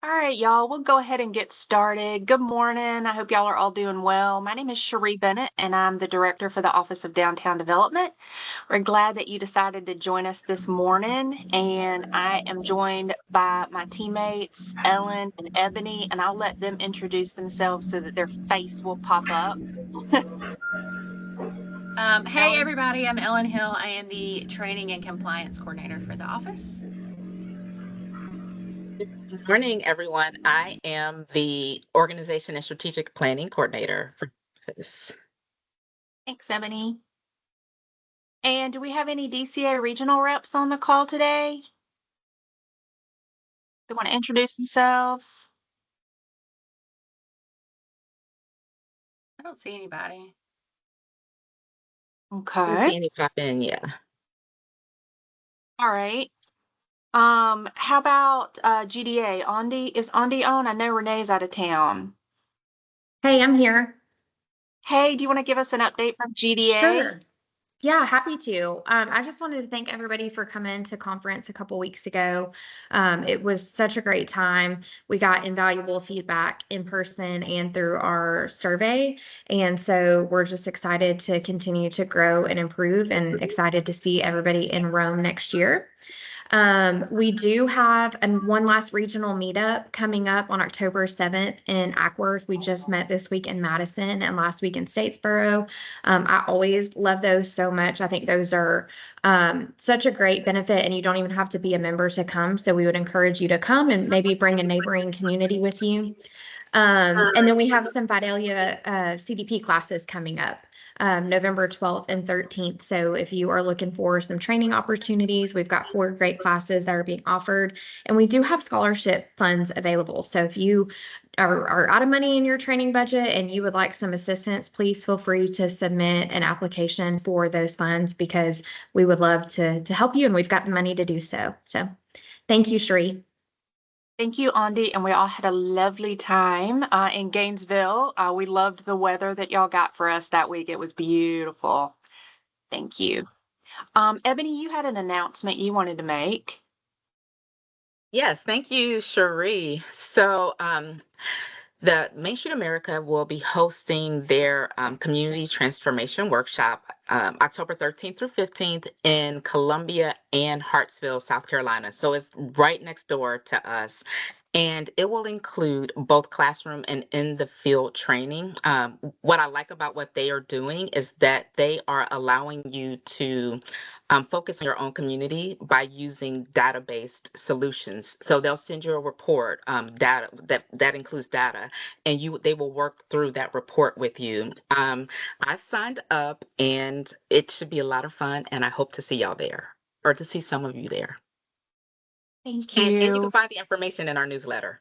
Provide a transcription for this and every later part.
All right, y'all, we'll go ahead and get started. Good morning. I hope y'all are all doing well. My name is Cherie Bennett, and I'm the director for the Office of Downtown Development. We're glad that you decided to join us this morning, and I am joined by my teammates, Ellen and Ebony, and I'll let them introduce themselves so that their face will pop up. Hey everybody, I'm Ellen Hill. I am the Training and Compliance Coordinator for the office. Good morning, everyone. I am the Organization and Strategic Planning Coordinator for this. Thanks, Ebony. And do we have any DCA regional reps on the call today? They want to introduce themselves? I don't see anybody. I don't Okay. see any pop in yet. All right. How about GDA? Is Andy on? I know Renee's out of town. Hey, I'm here. Hey, do you want to give us an update from GDA? Sure. Yeah, happy to. I just wanted to thank everybody for coming to conference a couple weeks ago. It was such a great time. We got invaluable feedback in person and through our survey. And so we're just excited to continue to grow and improve and excited to see everybody in Rome next year. We do have one last regional meetup coming up on October 7th in Ackworth. We just met this week in Madison and last week in Statesboro. I always love those so much. I think those are such a great benefit, and you don't even have to be a member to come. So we would encourage you to come and maybe bring a neighboring community with you. And then we have some Vidalia CDP classes coming up. November 12th and 13th. So if you are looking for some training opportunities, we've got 4 great classes that are being offered, and we do have scholarship funds available. So if you are out of money in your training budget and you would like some assistance, please feel free to submit an application for those funds because we would love to help you, and we've got the money to do so. So thank you, Cherie. Thank you, Andy, and we all had a lovely time in Gainesville. We loved the weather that y'all got for us that week. It was beautiful. Thank you. Ebony, you had an announcement you wanted to make. Yes, thank you, Cherie. So, the Main Street America will be hosting their community transformation workshop October 13th through 15th in Columbia and Hartsville, South Carolina. So it's right next door to us. And it will include both classroom and in the field training. What I like about what they are doing is that they are allowing you to focus on your own community by using data-based solutions. So they'll send you a report, data that includes data, and they will work through that report with you. I've signed up, and it should be a lot of fun, and I hope to see y'all there, or to see some of you there. Thank And you you. can find the information in our newsletter.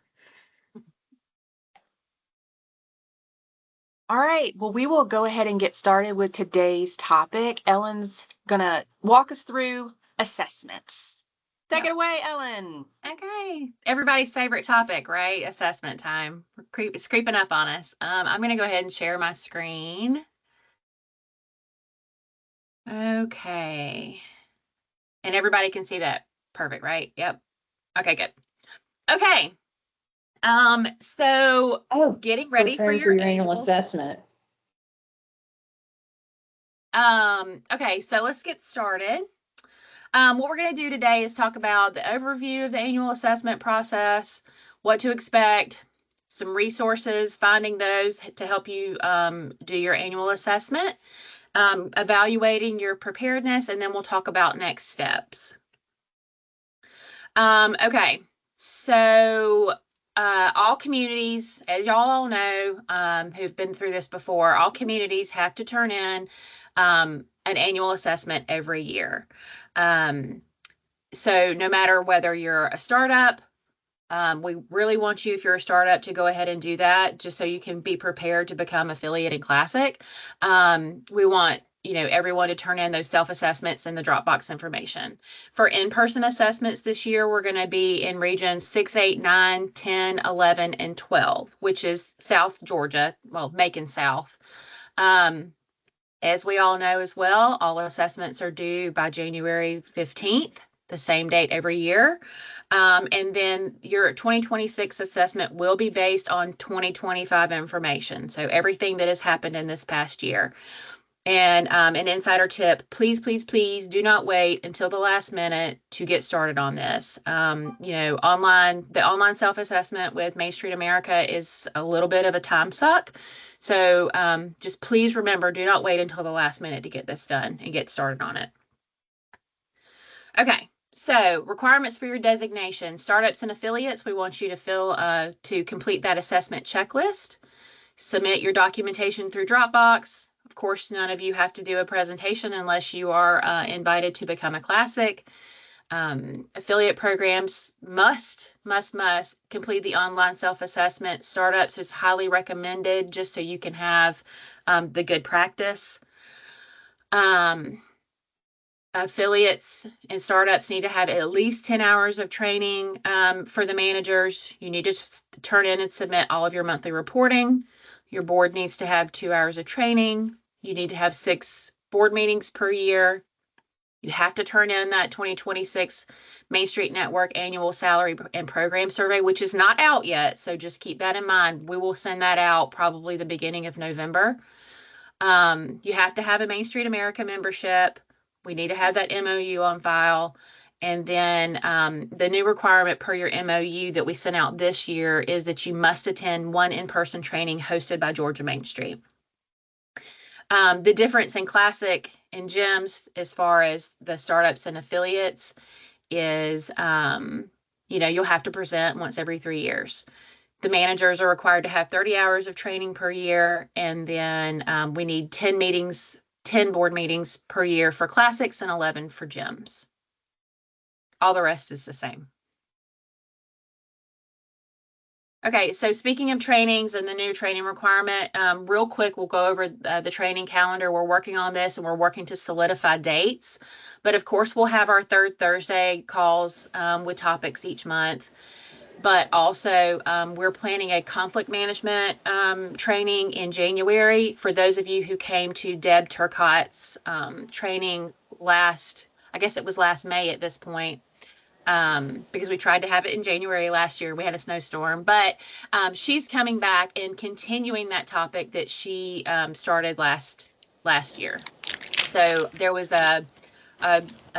All right, well, we will go ahead and get started with today's topic. Ellen's gonna walk us through assessments. Take it away, Ellen. Okay. Everybody's favorite topic, right? Assessment time. It's creeping up on us. I'm going to go ahead and share my screen. Okay. And everybody can see that. Perfect, right? Yep. Okay, good. Okay. So getting ready for your annual assessment. Okay, so let's get started. What we're going to do today is talk about the overview of the annual assessment process, what to expect, some resources, finding those to help you do your annual assessment, evaluating your preparedness, and then we'll talk about next steps. Okay, so all communities, as y'all all know, who've been through this before, all communities have to turn in an annual assessment every year. So no matter whether you're a startup, we really want you, if you're a startup, to go ahead and do that just so you can be prepared to become affiliated Classic. We want everyone to turn in those self-assessments and the Dropbox information. For in-person assessments this year, we're going to be in regions 6, 8, 9, 10, 11, and 12, which is South Georgia, well, Macon South. As we all know as well, all assessments are due by January 15th, the same date every year. And then your 2026 assessment will be based on 2025 information. So everything that has happened in this past year. And an insider tip, please, please, please do not wait until the last minute to get started on this. The online self-assessment with Main Street America is a little bit of a time suck. So just please remember, do not wait until the last minute to get this done and get started on it. Okay, so requirements for your designation. Startups and affiliates, we want you to complete that assessment checklist. Submit your documentation through Dropbox. Of course, none of you have to do a presentation unless you are invited to become a classic. Affiliate programs must complete the online self-assessment. Startups is highly recommended just so you can have the good practice. Affiliates and startups need to have at least 10 hours of training for the managers. You need to turn in and submit all of your monthly reporting. Your board needs to have 2 hours of training. You need to have 6 board meetings per year. You have to turn in that 2026 Main Street Network annual salary and program survey, which is not out yet. So just keep that in mind. We will send that out probably the beginning of November. You have to have a Main Street America membership. We need to have that MOU on file. And then the new requirement per your MOU that we sent out this year is that you must attend one in-person training hosted by Georgia Main Street. The difference in Classic and GEMS as far as the startups and affiliates is, you'll have to present once every 3 years. The managers are required to have 30 hours of training per year, and then we need 10 board meetings per year for Classics and 11 for GEMS. All the rest is the same. Okay, so speaking of trainings and the new training requirement, real quick, we'll go over the training calendar. We're working on this and we're working to solidify dates. But of course, we'll have our third Thursday calls with topics each month. But also, we're planning a conflict management training in January. For those of you who came to Deb Turcotte's training last May at this point, because we tried to have it in January last year. We had a snowstorm, but she's coming back and continuing that topic that she started last year. So there was a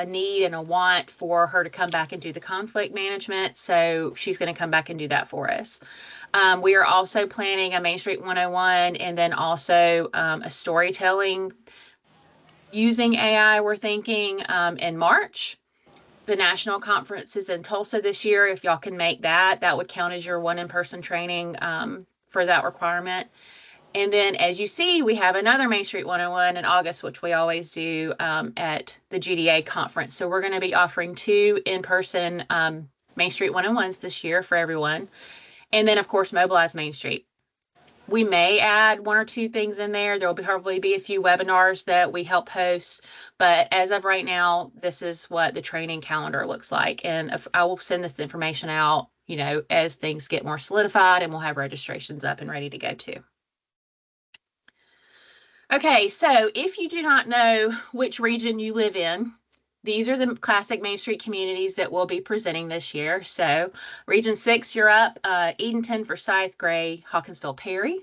need and a want for her to come back and do the conflict management. So she's going to come back and do that for us. We are also planning a Main Street 101 and then also a storytelling using AI, we're thinking in March. The national conference is in Tulsa this year. If y'all can make that, that would count as your one in-person training for that requirement. And then as you see, we have another Main Street 101 in August, which we always do at the GDA conference. So we're going to be offering 2 in-person Main Street 101s this year for everyone. And then, of course, Mobilize Main Street. We may add 1 or 2 things in there. There will probably be a few webinars that we help host. But as of right now, this is what the training calendar looks like. And I will send this information out, as things get more solidified, and we'll have registrations up and ready to go too. Okay, so if you do not know which region you live in, these are the classic Main Street communities that we'll be presenting this year. So Region 6, you're up, Edenton, Forsyth, Gray, Hawkinsville, Perry.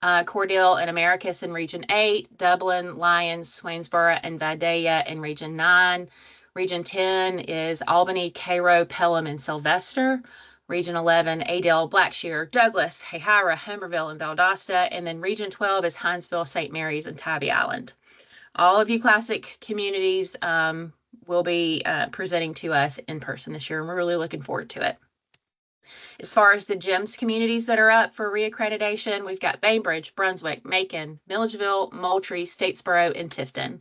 Cordell and Americus in Region 8, Dublin, Lyons, Swainsboro, and Vidalia in Region 9. Region 10 is Albany, Cairo, Pelham, and Sylvester. Region 11, Adel, Blackshear, Douglas, Hahira, Homerville, and Valdosta. And then Region 12 is Hinesville, St. Mary's, and Tybee Island. All of you classic communities will be presenting to us in person this year, and we're really looking forward to it. As far as the GEMS communities that are up for reaccreditation, we've got Bainbridge, Brunswick, Macon, Milledgeville, Moultrie, Statesboro, and Tifton.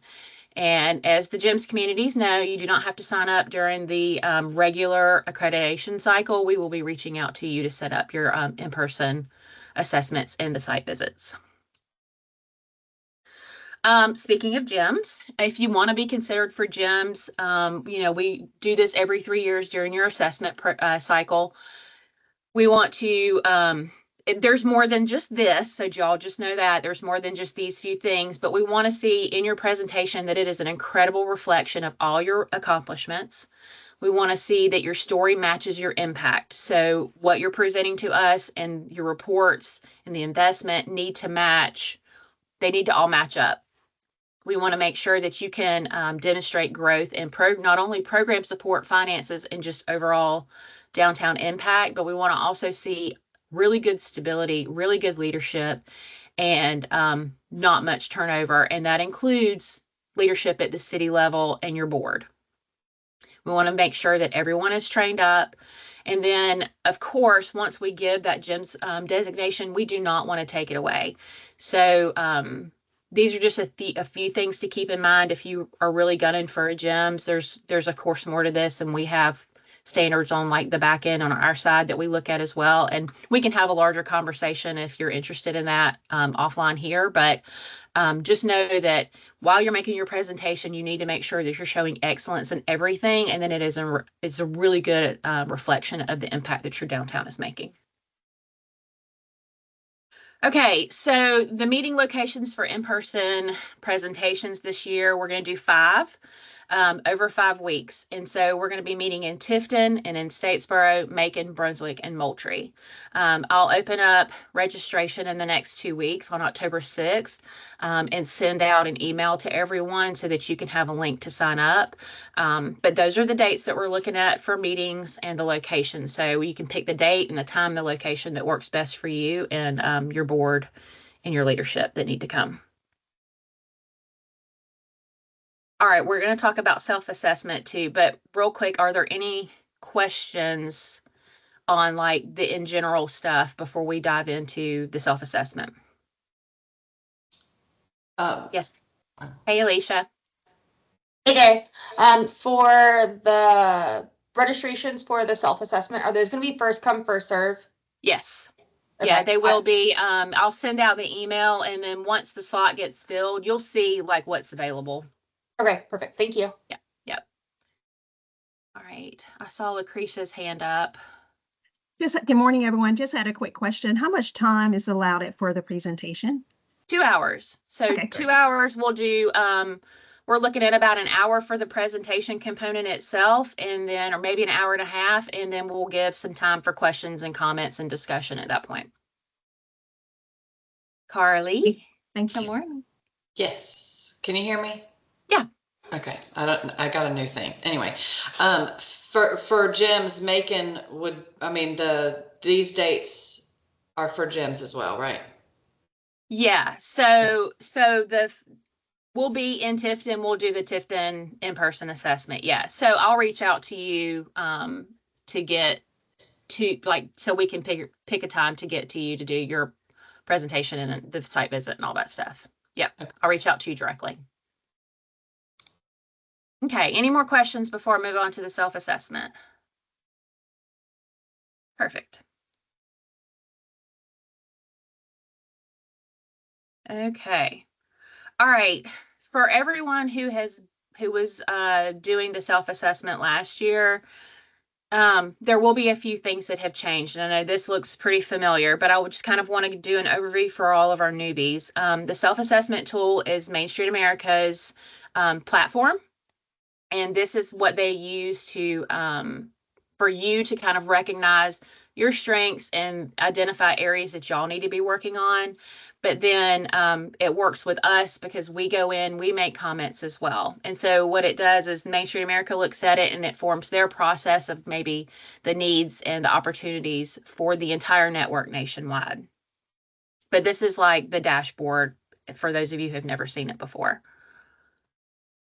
And as the GEMS communities know, you do not have to sign up during the regular accreditation cycle. We will be reaching out to you to set up your in-person assessments and the site visits. Speaking of GEMS, if you want to be considered for GEMS, we do this every 3 years during your assessment cycle. We want to, there's more than just this, so y'all just know that there's more than just these few things, but we want to see in your presentation that it is an incredible reflection of all your accomplishments. We want to see that your story matches your impact. So what you're presenting to us and your reports and the investment need to match. They need to all match up. We want to make sure that you can demonstrate growth in not only program support, finances, and just overall downtown impact, but we want to also see really good stability, really good leadership, and not much turnover. And that includes leadership at the city level and your board. We want to make sure that everyone is trained up. And then, of course, once we give that GEMS designation, we do not want to take it away. So these are just a few things to keep in mind if you are really gunning for a GEMS. There's of course more to this, and we have standards on like the back end on our side that we look at as well. And we can have a larger conversation if you're interested in that offline here. But just know that while you're making your presentation, you need to make sure that you're showing excellence in everything, and then it's a really good reflection of the impact that your downtown is making. Okay, so the meeting locations for in-person presentations this year, we're going to do 5 over 5 weeks. And so we're going to be meeting in Tifton and in Statesboro, Macon, Brunswick, and Moultrie. I'll open up registration in the next 2 weeks on October 6th and send out an email to everyone so that you can have a link to sign up. But those are the dates that we're looking at for meetings and the location. So you can pick the date and the time, the location that works best for you and your board and your leadership that need to come. All right, we're going to talk about self-assessment too, but real quick, are there any questions on like the in general stuff before we dive into the self-assessment? Yes. Hey, Alicia. Hey there. For the registrations for the self-assessment, are those going to be first come, first serve? Yes. Okay. Yeah, they will be. I'll send out the email, and then once the slot gets filled, you'll see like what's available. Okay, perfect. Thank you. Yep. All right. I saw Lucretia's hand up. Good morning, everyone. Just had a quick question. How much time is allowed for the presentation? 2 hours. So Okay, 2 great. hours we'll do, we're looking at about an hour for the presentation component itself, and then, or maybe an hour and a half, and then we'll give some time for questions and comments and discussion at that point. Carly. Thank Good you. morning. Yes. Can you hear me? Yeah. Okay. I got a new thing. Anyway, for GEMS, Macon these dates are for GEMS as well, right? Yeah. So we'll be in Tifton. We'll do the Tifton in-person assessment. Yeah. So I'll reach out to you to get to so we can pick a time to get to you to do your presentation and the site visit and all that stuff. Yep. Okay. I'll reach out to you directly. Okay. Any more questions before I move on to the self-assessment? Perfect. Okay. All right. For everyone who was doing the self-assessment last year, there will be a few things that have changed. And I know this looks pretty familiar, but I would just kind of want to do an overview for all of our newbies. The self-assessment tool is Main Street America's platform. And this is what they use to for you to kind of recognize your strengths and identify areas that y'all need to be working on. But then it works with us because we go in, we make comments as well. And so what it does is Main Street America looks at it and it forms their process of maybe the needs and the opportunities for the entire network nationwide. But this is like the dashboard for those of you who have never seen it before.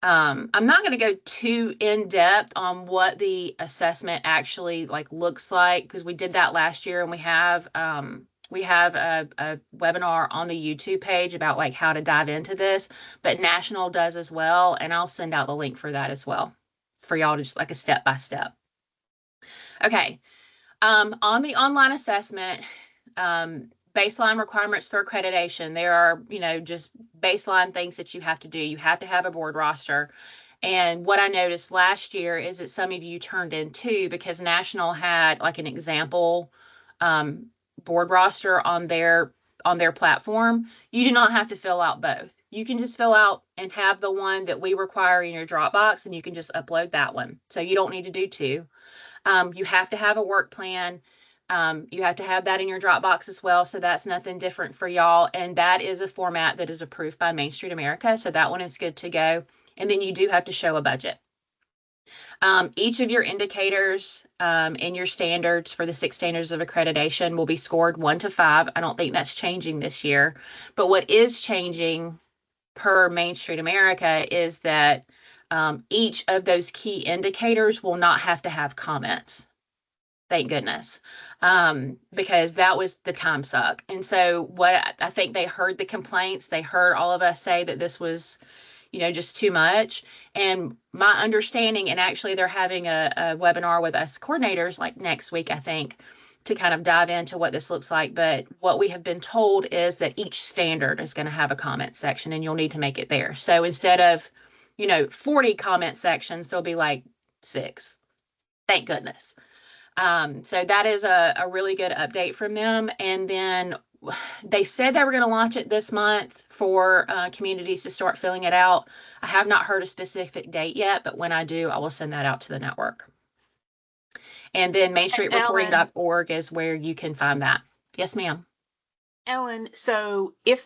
I'm not going to go too in depth on what the assessment actually looks like because we did that last year, and we have a webinar on the YouTube page about how to dive into this, but National does as well, and I'll send out the link for that as well for y'all to just a step by step. Okay, on the online assessment, baseline requirements for accreditation. There are, just baseline things that you have to do. You have to have a board roster. And what I noticed last year is that some of you turned in 2 because National had an example board roster on their platform. You do not have to fill out both. you can just fill out and have the one that we require in your Dropbox, and you can just upload that one. So you don't need to do two. You have to have a work plan. You have to have that in your Dropbox as well. So that's nothing different for y'all. And that is a format that is approved by Main Street America. So that one is good to go. And then you do have to show a budget. Each of your indicators and your standards for the 6 standards of accreditation will be scored 1 to 5. I don't think that's changing this year. But what is changing per Main Street America is that each of those key indicators will not have to have comments. Thank goodness, because that was the time suck. And so what I think they heard the complaints, they heard all of us say that this was, just too much. And my understanding, and actually they're having a webinar with us coordinators like next week, I think, to kind of dive into what this looks like. But what we have been told is that each standard is going to have a comment section, and you'll need to make it there. So instead of, 40 comment sections, there'll be like 6. Thank goodness. So that is a really good update from them. And then they said they were going to launch it this month for communities to start filling it out. I have not heard a specific date yet, but when I do, I will send that out to the network. And then mainstreetreporting.org is where you can find that. Yes, ma'am. Ellen, so if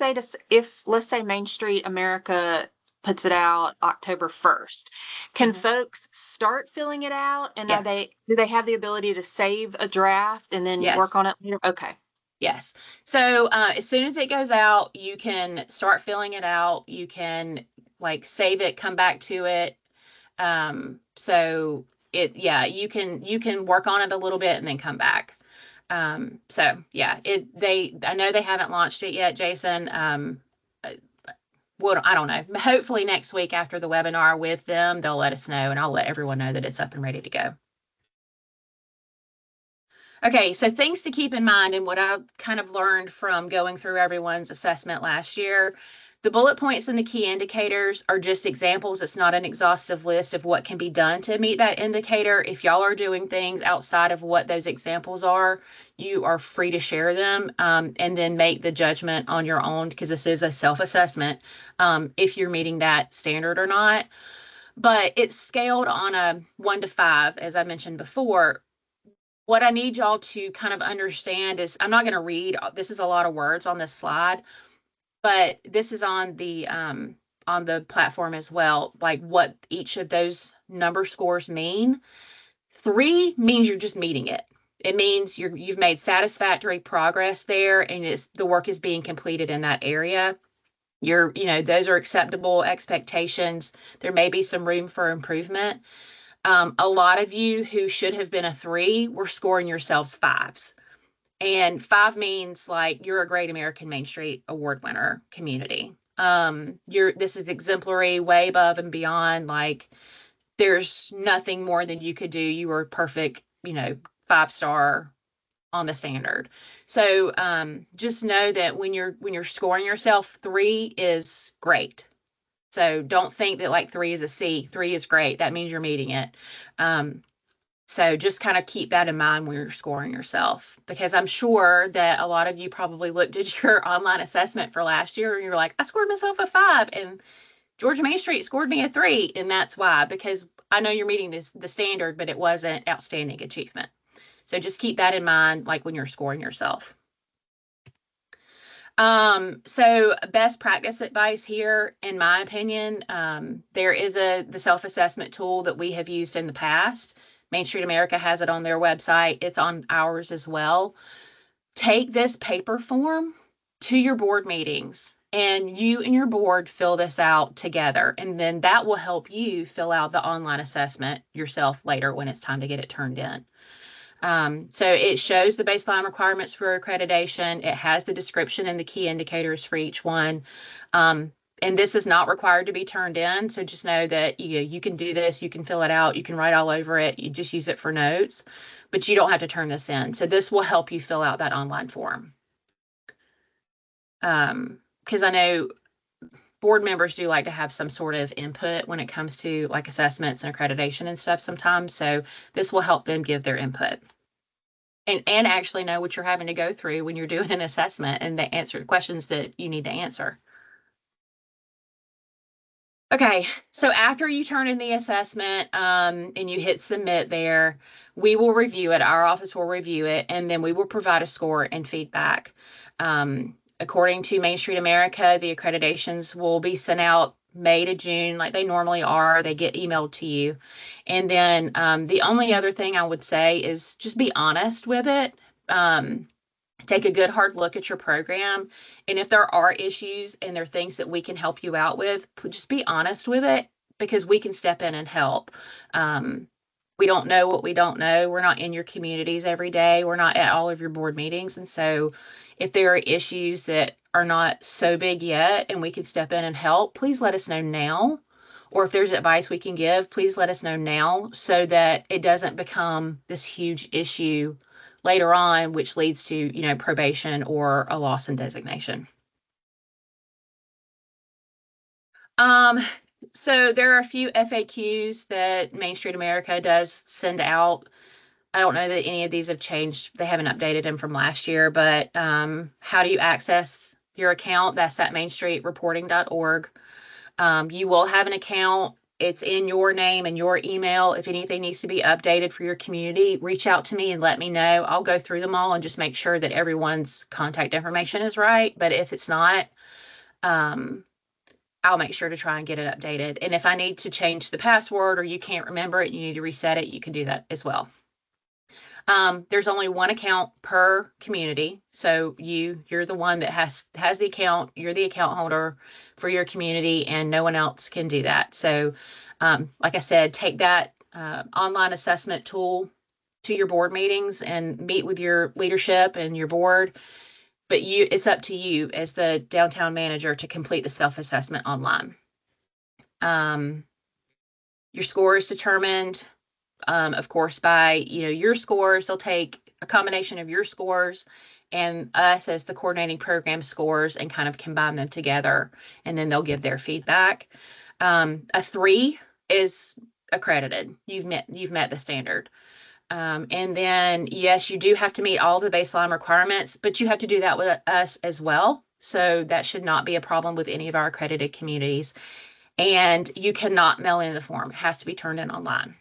let's say Main Street America puts it out October 1st, can folks start filling it out? And Yes. do they have the ability to save a draft and then Yes. work on it later? Okay. Yes. So as soon as it goes out, you can start filling it out. You can save it, come back to it. So you can work on it a little bit and then come back. I know they haven't launched it yet, Jason. Well, I don't know. Hopefully next week after the webinar with them, they'll let us know, and I'll let everyone know that it's up and ready to go. Okay, so things to keep in mind, and what I've kind of learned from going through everyone's assessment last year, the bullet points and the key indicators are just examples. It's not an exhaustive list of what can be done to meet that indicator. If y'all are doing things outside of what those examples are, you are free to share them and then make the judgment on your own, because this is a self-assessment, if you're meeting that standard or not. But it's scaled on a 1 to 5, as I mentioned before. What I need y'all to kind of understand is, I'm not going to read, this is a lot of words on this slide, but this is on the platform as well, like what each of those number scores mean. 3 means you're just meeting it. It means you've made satisfactory progress there, and the work is being completed in that area. Those are acceptable expectations. There may be some room for improvement. A lot of you who should have been a 3 were scoring yourselves 5s. And 5 means you're a Great American Main Street Award winner community. This is exemplary, way above and beyond. There's nothing more than you could do. You were perfect, 5-star on the standard. So just know that when you're scoring yourself, 3 is great. So don't think that 3 is a C. 3 is great. That means you're meeting it. So just kind of keep that in mind when you're scoring yourself, because I'm sure that a lot of you probably looked at your online assessment for last year and you're like, I scored myself a 5 and Georgia Main Street scored me a 3. And that's why, because I know you're meeting the standard, but it wasn't outstanding achievement. So just keep that in mind, when you're scoring yourself. So best practice advice here, in my opinion, there is the self-assessment tool that we have used in the past. Main Street America has it on their website. It's on ours as well. Take this paper form to your board meetings, and you and your board fill this out together. And then that will help you fill out the online assessment yourself later when it's time to get it turned in. So it shows the baseline requirements for accreditation. It has the description and the key indicators for each one. And this is not required to be turned in. So just know that you can do this, you can fill it out, you can write all over it. You just use it for notes, but you don't have to turn this in. So this will help you fill out that online form. Because I know board members do like to have some sort of input when it comes to assessments and accreditation and stuff sometimes. So this will help them give their input. And actually know what you're having to go through when you're doing an assessment and the questions that you need to answer. Okay, so after you turn in the assessment and you hit submit there, we will review it. Our office will review it, and then we will provide a score and feedback. According to Main Street America, the accreditations will be sent out May to June like they normally are. They get emailed to you. And then the only other thing I would say is just be honest with it. Take a good hard look at your program. And if there are issues and there are things that we can help you out with, just be honest with it because we can step in and help. We don't know what we don't know. We're not in your communities every day. We're not at all of your board meetings. And so if there are issues that are not so big yet and we can step in and help, please let us know now. Or if there's advice we can give, please let us know now so that it doesn't become this huge issue later on, which leads to, probation or a loss in designation. So there are a few FAQs that Main Street America does send out. I don't know that any of these have changed. They haven't updated them from last year, but how do you access your account? That's at mainstreetreporting.org. You will have an account. It's in your name and your email. If anything needs to be updated for your community, reach out to me and let me know. I'll go through them all and just make sure that everyone's contact information is right. But if it's not, I'll make sure to try and get it updated. And if I need to change the password or you can't remember it, you need to reset it, you can do that as well. There's only one account per community. So you're the one that has the account, you're the account holder for your community and no one else can do that. So, like I said, take that online assessment tool to your board meetings and meet with your leadership and your board. But it's up to you as the downtown manager to complete the self-assessment online. Your score is determined, of course, by your scores. They'll take a combination of your scores and us as the coordinating program scores and kind of combine them together, and then they'll give their feedback. A 3 is accredited. You've met the standard. And then, yes, you do have to meet all the baseline requirements, but you have to do that with us as well. So that should not be a problem with any of our accredited communities. And you cannot mail in the form. It has to be turned in online.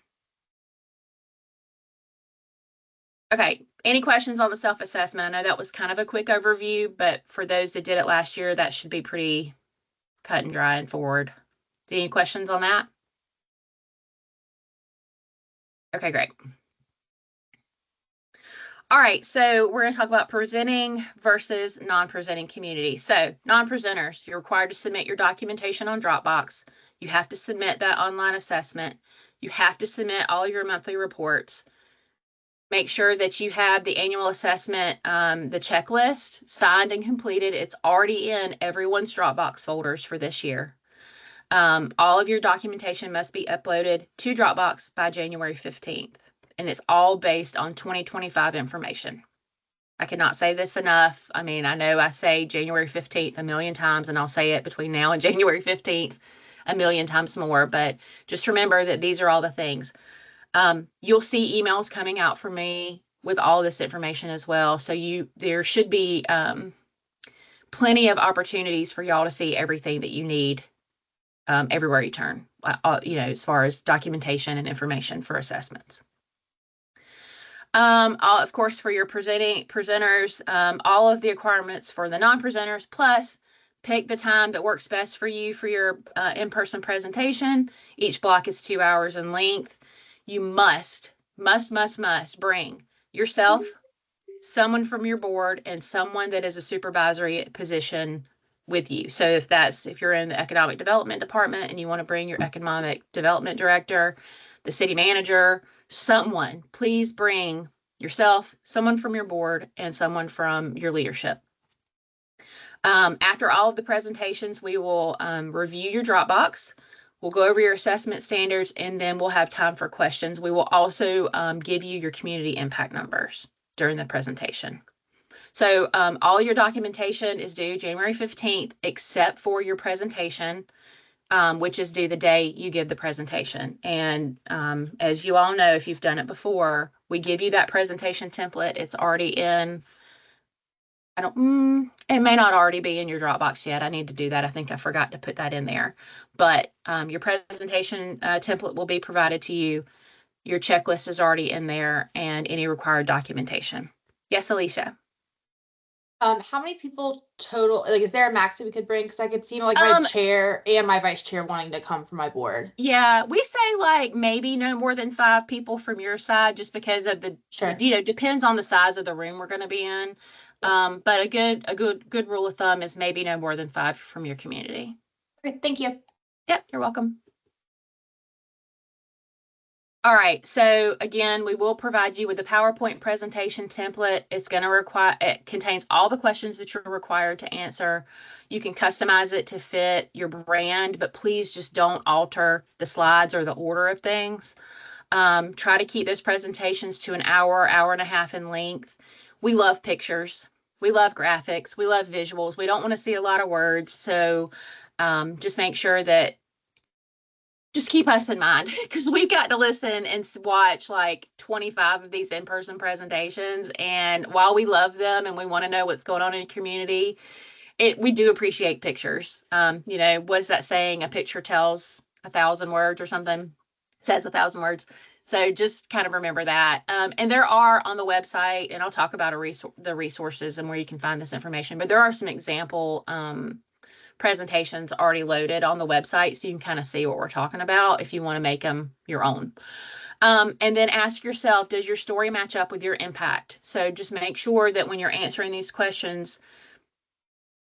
Okay, any questions on the self-assessment? I know that was kind of a quick overview, but for those that did it last year, that should be pretty cut and dry and forward. Any questions on that? Okay, great. All right, so we're going to talk about presenting versus non-presenting community. So non-presenters, you're required to submit your documentation on Dropbox. You have to submit that online assessment. You have to submit all your monthly reports. Make sure that you have the annual assessment, the checklist signed and completed. It's already in everyone's Dropbox folders for this year. All of your documentation must be uploaded to Dropbox by January 15th, and it's all based on 2025 information. I cannot say this enough. I mean, I know I say January 15th a million times, and I'll say it between now and January 15th a million times more, but just remember that these are all the things. You'll see emails coming out from me with all this information as well. So there should be plenty of opportunities for y'all to see everything that you need everywhere you turn, as far as documentation and information for assessments. Of course, for your presenters, all of the requirements for the non-presenters, plus pick the time that works best for you for your in-person presentation. Each block is 2 hours in length. You must bring yourself, someone from your board, and someone that is a supervisory position with you. So if you're in the economic development department and you want to bring your economic development director, the city manager, someone, please bring yourself, someone from your board, and someone from your leadership. After all of the presentations, we will review your Dropbox. We'll go over your assessment standards, and then we'll have time for questions. We will also give you your community impact numbers during the presentation. So all your documentation is due January 15th, except for your presentation, which is due the day you give the presentation. And as you all know, if you've done it before, we give you that presentation template. It's already in It may not already be in your Dropbox yet. I need to do that. I think I forgot to put that in there. But your presentation template will be provided to you. Your checklist is already in there and any required documentation. Yes, Alicia. How many people total, like, is there a max that we could bring? Because I could see like my chair and my vice chair wanting to come for my board. Yeah, we say like maybe no more than 5 people from your side, just because of the, Sure. Depends on the size of the room we're going to be in. But a good rule of thumb is maybe no more than 5 from your community. Okay, thank you. Yep, you're welcome. All right, so again, we will provide you with a PowerPoint presentation template. It's going to require, it contains all the questions that you're required to answer. You can customize it to fit your brand, but please just don't alter the slides or the order of things. Try to keep those presentations to an hour, hour and a half in length. We love pictures. We love graphics. We love visuals. We don't want to see a lot of words. So just make sure that just keep us in mind, because we've got to listen and watch like 25 of these in-person presentations. And while we love them and we want to know what's going on in the community, we do appreciate pictures. What's that saying? A picture tells 1,000 words or something, says 1,000 words. So just kind of remember that. And there are on the website, and I'll talk about the resources and where you can find this information, but there are some example presentations already loaded on the website, so you can kind of see what we're talking about if you want to make them your own. And then ask yourself, does your story match up with your impact? So just make sure that when you're answering these questions,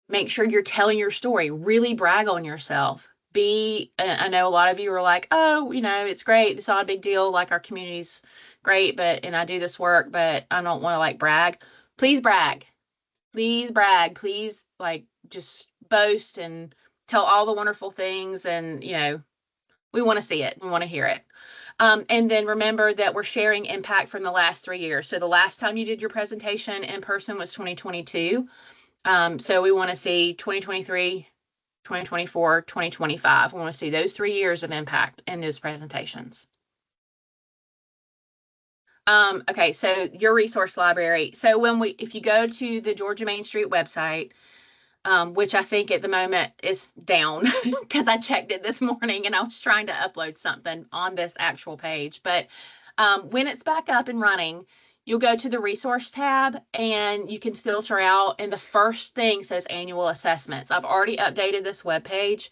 make sure you're telling your story. Really brag on yourself. I know a lot of you are like, oh, it's great. It's not a big deal. Like, our community's great, and I do this work, but I don't want to like brag. Please brag. Please brag. Please, like, just boast and tell all the wonderful things. And, we want to see it. We want to hear it. And then remember that we're sharing impact from the last 3 years. So the last time you did your presentation in person was 2022. So we want to see 2023, 2024, 2025. We want to see those 3 years of impact in those presentations. Okay, so your resource library. So if you go to the Georgia Main Street website, which I think at the moment is down because I checked it this morning and I was trying to upload something on this actual page. But when it's back up and running, you'll go to the resource tab and you can filter out, and the first thing says annual assessments. I've already updated this webpage.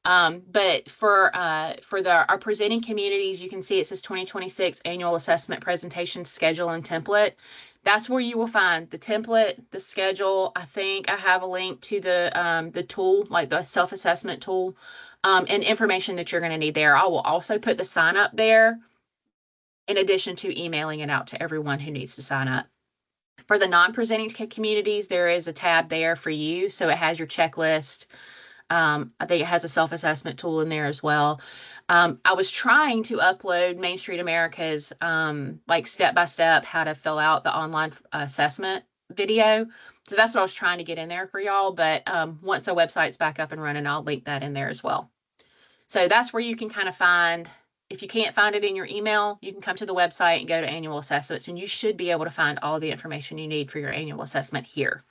But for our presenting communities, you can see it says 2026 annual assessment presentation schedule and template. That's where you will find the template, the schedule. I think I have a link to the tool, like the self-assessment tool, and information that you're going to need there. I will also put the sign up there, in addition to emailing it out to everyone who needs to sign up. For the non-presenting communities, there is a tab there for you. So it has your checklist. I think it has a self-assessment tool in there as well. I was trying to upload Main Street America's like step-by-step how to fill out the online assessment video. So that's what I was trying to get in there for y'all. But once the website's back up and running, I'll link that in there as well. So that's where you can kind of find, if you can't find it in your email, you can come to the website and go to annual assessments, and you should be able to find all the information you need for your annual assessment here.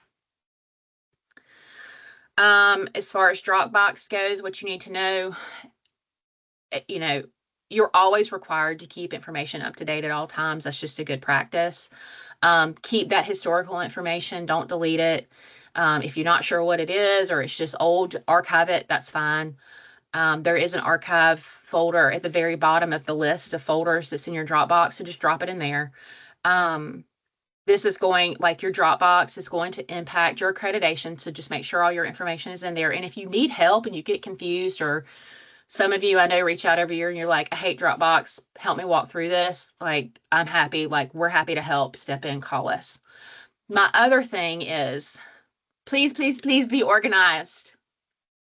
As far as Dropbox goes, what you need to know, you're always required to keep information up to date at all times. That's just a good practice. Keep that historical information. Don't delete it. If you're not sure what it is or it's just old, archive it. That's fine. There is an archive folder at the very bottom of the list of folders that's in your Dropbox, so just drop it in there. This is your Dropbox is going to impact your accreditation, so just make sure all your information is in there. And if you need help and you get confused, or some of you I know reach out every year and you're like, I hate Dropbox, help me walk through this. I'm happy, we're happy to help. Step in, call us. My other thing is, please, please, please be organized.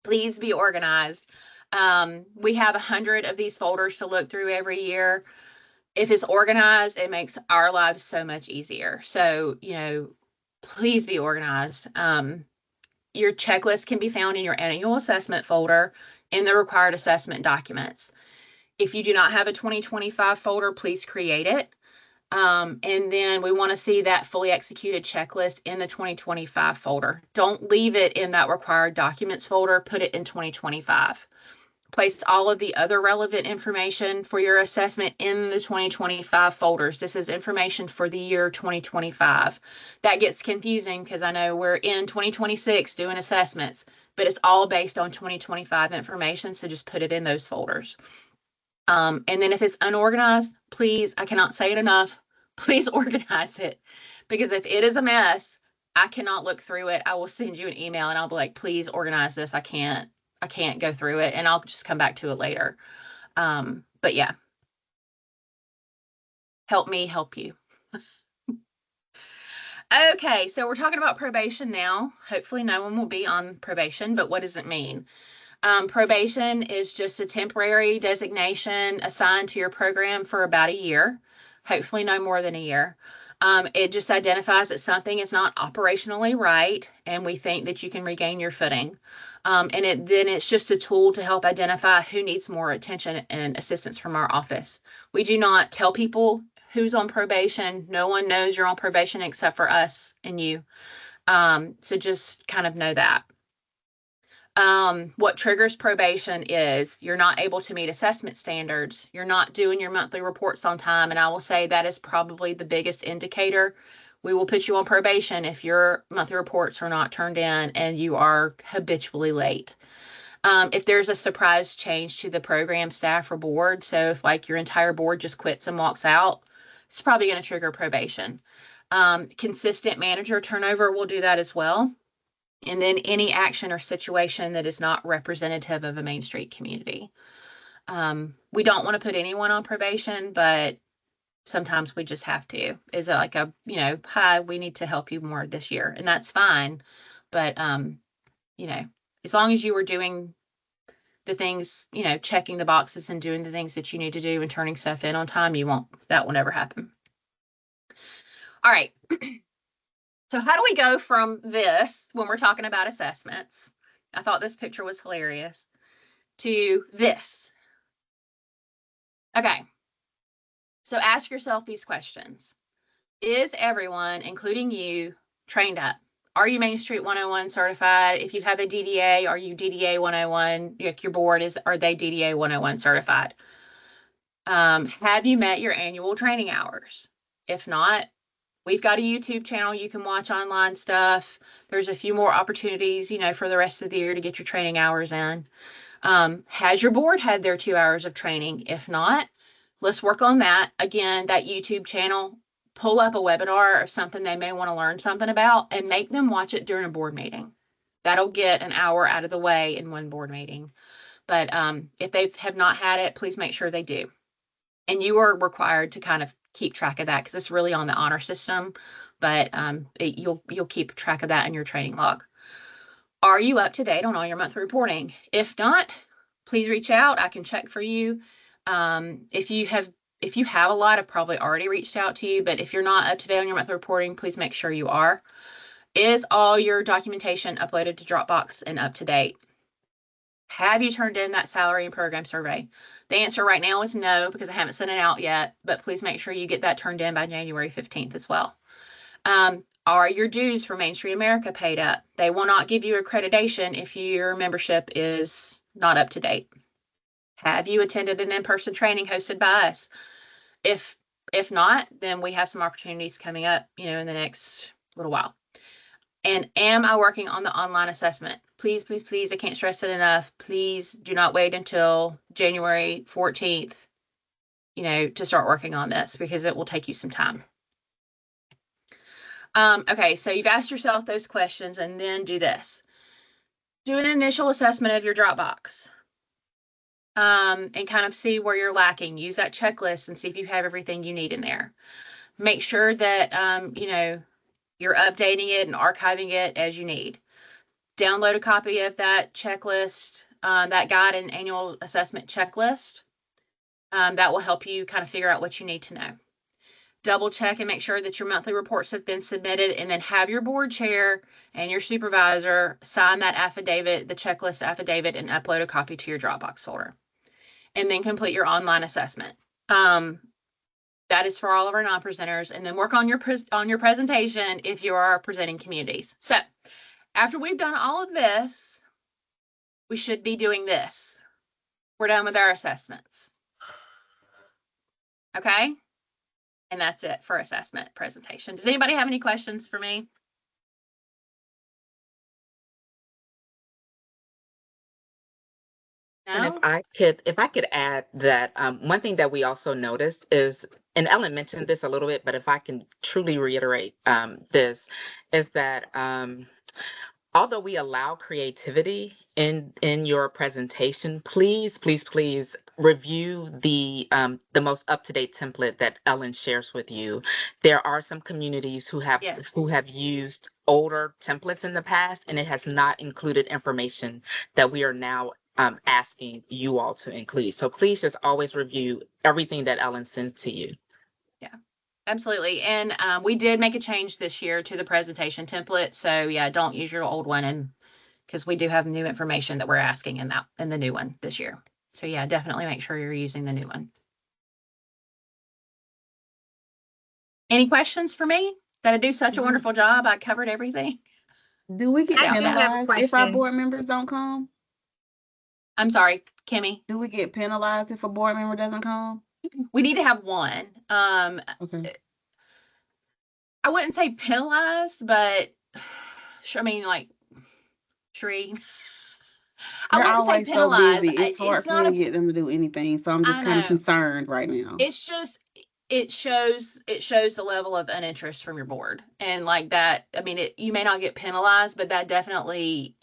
Please be organized. We have 100 of these folders to look through every year. If it's organized, it makes our lives so much easier. So, please be organized. Your checklist can be found in your annual assessment folder in the required assessment documents. If you do not have a 2025 folder, please create it. And then we want to see that fully executed checklist in the 2025 folder. Don't leave it in that required documents folder. Put it in 2025. Place all of the other relevant information for your assessment in the 2025 folders. This is information for the year 2025. That gets confusing because I know we're in 2026 doing assessments, but it's all based on 2025 information. So just put it in those folders. And then if it's unorganized, please, I cannot say it enough, please organize it. Because if it is a mess, I cannot look through it. I will send you an email and I'll be like, please organize this. I can't go through it, and I'll just come back to it later. But yeah, help me help you. Okay, so we're talking about probation now. Hopefully no one will be on probation, but what does it mean? Probation is just a temporary designation assigned to your program for about a year, hopefully no more than a year. It just identifies that something is not operationally right, and we think that you can regain your footing. And then it's just a tool to help identify who needs more attention and assistance from our office. We do not tell people who's on probation. No one knows you're on probation except for us and you. So just kind of know that. What triggers probation is you're not able to meet assessment standards. You're not doing your monthly reports on time. And I will say that is probably the biggest indicator. We will put you on probation if your monthly reports are not turned in and you are habitually late. If there's a surprise change to the program staff or board, so if like your entire board just quits and walks out, it's probably going to trigger probation. Consistent manager turnover will do that as well. And then any action or situation that is not representative of a Main Street community. We don't want to put anyone on probation, but sometimes we just have to. Is it like a, hi, we need to help you more this year, and that's fine. But, as long as you were doing the things, checking the boxes and doing the things that you need to do and turning stuff in on time, that will never happen. All right. So how do we go from this when we're talking about assessments? I thought this picture was hilarious to this. Okay. So ask yourself these questions. Is everyone, including you, trained up? Are you Main Street 101 certified? If you have a DDA, are you DDA 101? Your board are they DDA 101 certified? Have you met your annual training hours? If not, we've got a YouTube channel. You can watch online stuff. There's a few more opportunities, for the rest of the year to get your training hours in. Has your board had their 2 hours of training? If not, let's work on that. Again, that YouTube channel, pull up a webinar of something they may want to learn something about and make them watch it during a board meeting. That'll get an hour out of the way in one board meeting. But if they have not had it, please make sure they do. And you are required to kind of keep track of that because it's really on the honor system, but you'll keep track of that in your training log. Are you up to date on all your monthly reporting? If not, please reach out. I can check for you. If you have a lot, I've probably already reached out to you, but if you're not up to date on your monthly reporting, please make sure you are. Is all your documentation uploaded to Dropbox and up to date? Have you turned in that salary and program survey? The answer right now is no, because I haven't sent it out yet, but please make sure you get that turned in by January 15th as well. Are your dues for Main Street America paid up? They will not give you accreditation if your membership is not up to date. Have you attended an in-person training hosted by us? If not, then we have some opportunities coming up, in the next little while. And am I working on the online assessment? Please, please, please, I can't stress it enough. Please do not wait until January 14th, to start working on this because it will take you some time. Okay, so you've asked yourself those questions and then do this. Do an initial assessment of your Dropbox. And kind of see where you're lacking. Use that checklist and see if you have everything you need in there. Make sure that, you're updating it and archiving it as you need. Download a copy of that checklist, that guide and annual assessment checklist. That will help you kind of figure out what you need to know. Double check and make sure that your monthly reports have been submitted, and then have your board chair and your supervisor sign that affidavit, the checklist affidavit, and upload a copy to your Dropbox folder. And then complete your online assessment. That is for all of our non-presenters, and then work on your presentation if you are presenting communities. So after we've done all of this, we should be doing this. We're done with our assessments. Okay? And that's it for assessment presentation. Does anybody have any questions for me? And No? if I could add that, one thing that we also noticed is, and Ellen mentioned this a little bit, but if I can truly reiterate, this is that, although we allow creativity in your presentation, please review the most up-to-date template that Ellen shares with you. There are some communities who have Yes. used older templates in the past, and it has not included information that we are now asking you all to include. So please just always review everything that Ellen sends to you. Absolutely. And we did make a change this year to the presentation template. So yeah, don't use your old one, and because we do have new information that we're asking in the new one this year. So yeah, definitely make sure you're using the new one. Any questions for me? Did I do such a wonderful job? I covered everything. Do we get I do have a penalized if our question. board members don't come? I'm sorry, Kimmy. Do we get penalized if a board member doesn't come? We need to have one. Okay. I wouldn't say penalized, but I mean, like, Sheree. I They're wouldn't say always so penalized. busy. It's hard for not me to get them to do anything. So I'm just I kind of know. concerned right now. It's just, it shows the level of uninterest from your board, and like that. I mean, you may not get penalized, but that definitely,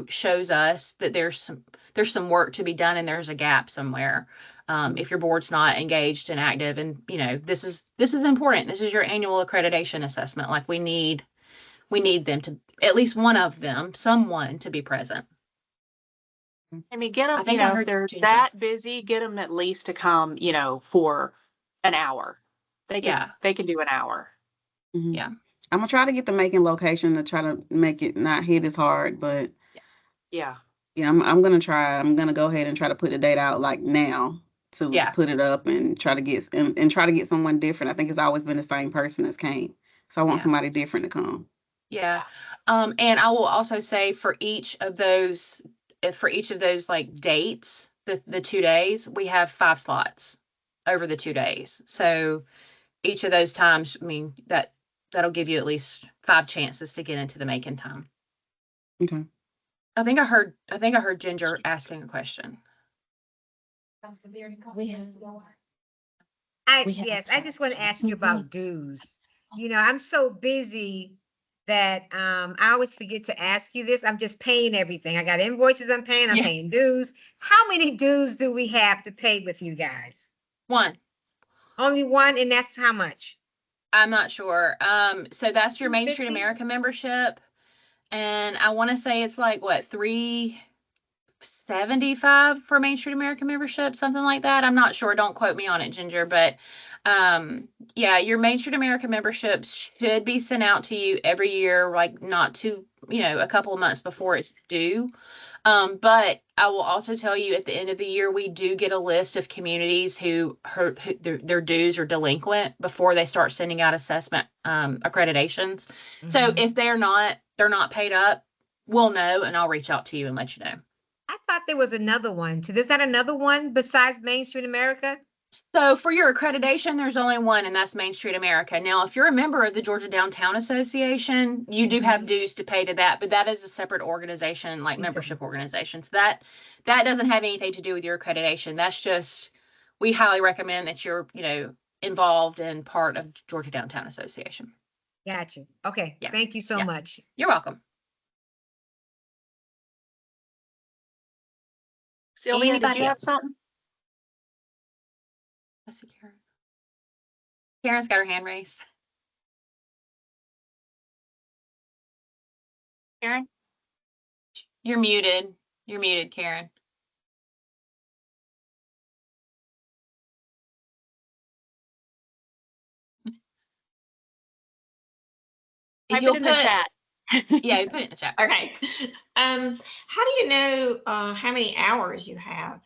shows us that there's some work to be done, and there's a gap somewhere. If your board's not engaged and active, and this is important. This is your annual accreditation assessment. Like we need them to, at least one of them, someone to be present. I mean, get I them, think I heard they're Ginger. that busy, get them at least to come, for an hour. They can do an hour. Mhm. Yeah. I'm gonna try to get the Macon location to try to make it not hit as hard, but Yeah. yeah, I'm gonna try. I'm gonna go ahead and try to put the date out like now to Yeah. put it up and try to get and try to get someone different. I think it's always been the same person that's came, so I want Yeah. somebody different to come. Yeah. And I will also say for each of those like dates, the 2 days, we have 5 slots over the 2 days. So each of those times, I mean, that'll give you at least 5 chances to get into the Macon time. Okay. I think I heard Ginger asking a question. Yes, I just want to ask you about dues. I'm so busy that I always forget to ask you this. I'm just paying everything. I got invoices I'm paying, I'm Yeah. paying dues. How many dues do we have to pay with you guys? 1. Only one, and that's how much? I'm not sure. So that's your Main Street $250? America membership. And I want to say it's like what, $375 for Main Street America membership, something like that. I'm not sure. Don't quote me on it, Ginger, but yeah, your Main Street America membership should be sent out to you every year, like not too, a couple of months before it's due. But I will also tell you at the end of the year, we do get a list of communities who their dues are delinquent before they start sending out assessment accreditations. So if they're not paid up, we'll know, and I'll reach out to you and let you know. I thought there was another one. So there's not another one besides Main Street America? So for your accreditation, there's only one, and that's Main Street America. Now, if you're a member of the Georgia Downtown Association, you do have dues to pay to that, but that is a separate organization, like membership organization. So that doesn't have anything to do with your accreditation. That's just, we highly recommend that you're, involved and part of Georgia Downtown Association. Gotcha. Okay. Yeah. Thank you so Yeah. much. You're welcome. Sylvia, did Anybody you have else? something? Let's see, Karen. Karen's got her hand raised. Karen? You're muted. You're muted, Karen. If Type you'll it in the chat. Yeah, you put it in the chat. Okay. How do you know how many hours you have?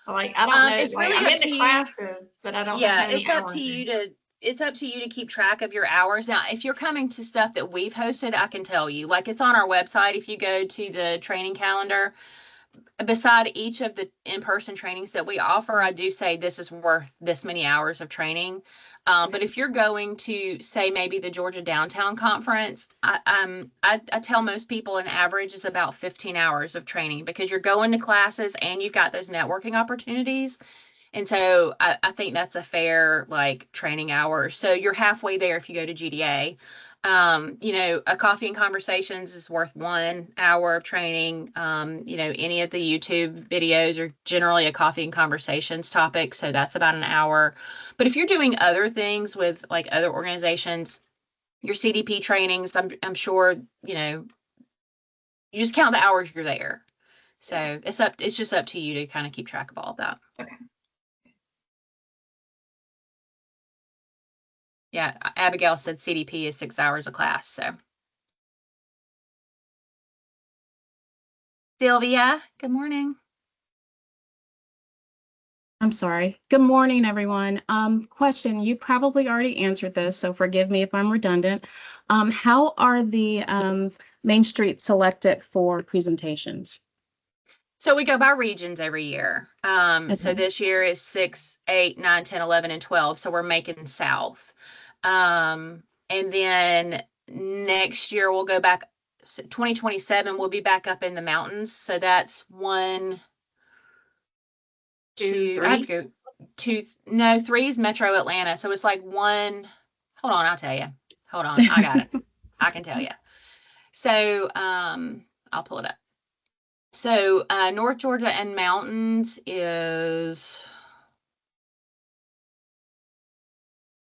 Like, I don't know, It's like, really I'm up in to the you. classes, but I don't Yeah, have any it's up hours to in. you to it's up to you to keep track of your hours. Now, if you're coming to stuff that we've hosted, I can tell you, like it's on our website. If you go to the training calendar, beside each of the in-person trainings that we offer, I do say this is worth this many hours of training. But if you're going to say maybe the Georgia Downtown Conference, I tell most people an average is about 15 hours of training because you're going to classes and you've got those networking opportunities. And so I think that's a fair like training hour. So you're halfway there if you go to GDA. A coffee and conversations is worth 1 hour of training. Any of the YouTube videos are generally a coffee and conversations topic. So that's about an hour. But if you're doing other things with like other organizations, your CDP trainings, I'm sure, you just count the hours you're there. So it's just up to you to kind of keep track of all of that. Okay. Yeah, Abigail said CDP is 6 hours a class, so. Sylvia, good morning. I'm sorry. Good morning, everyone. Question, you probably already answered this, so forgive me if I'm redundant. How are the Main Street selected for presentations? So we go by regions every year. So Okay. this year is 6, 8, 9, 10, 11, and 12. So we're making South. And then next year we'll go back, 2027, we'll be back up in the mountains. So that's 1, 2, I have to go 2, no, 3 is Metro Atlanta. So it's like 1, hold on, I'll tell you. Hold on, I got it. I can tell you. So I'll pull it up. So North Georgia and Mountains is